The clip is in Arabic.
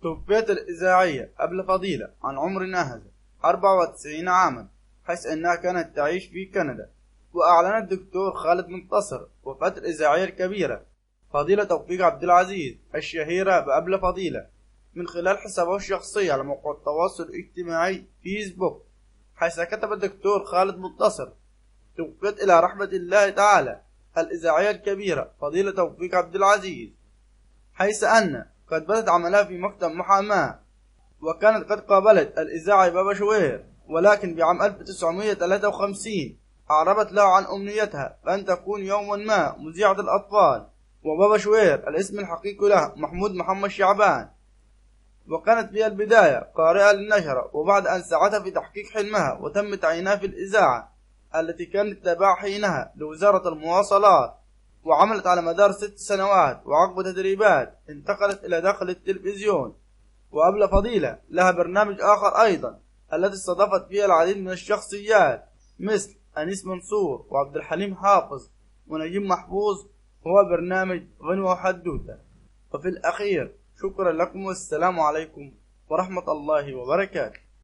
توفيت الإذاعية أبلة فضيلة عن عمر ناهز 94 عاما، حيث أنها كانت تعيش في كندا. وأعلن الدكتور خالد منتصر وفاة الإذاعية الكبيرة فضيلة توفيق عبد العزيز الشهيرة بأبلة فضيلة من خلال حسابه الشخصي على موقع التواصل الاجتماعي فيسبوك، حيث كتب الدكتور خالد منتصر: توفيت إلى رحمة الله تعالى الإذاعية الكبيرة فضيلة توفيق عبد العزيز، حيث أن قد بدأت عملها في مكتب محاماة، وكانت قد قابلت الإذاعي بابا شوير، ولكن بعام 1953 أعربت له عن أمنيتها بأن تكون يوما ما مذيعة الأطفال. وبابا شوير الاسم الحقيقي له محمود محمد شعبان، وكانت في البداية قارئة للنشرة، وبعد أن ساعدها في تحقيق حلمها وتم تعيينها في الإذاعة التي كانت تابعة حينها لوزارة المواصلات، وعملت على مدار 6 سنوات، وعقب تدريبات انتقلت إلى داخل التلفزيون. وأبلة فضيلة لها برنامج آخر أيضا التي استضافت فيها العديد من الشخصيات مثل أنيس منصور وعبد الحليم حافظ ونجيب محفوظ، هو برنامج غنوة وحدوتة. وفي الأخير شكرا لكم والسلام عليكم ورحمة الله وبركاته.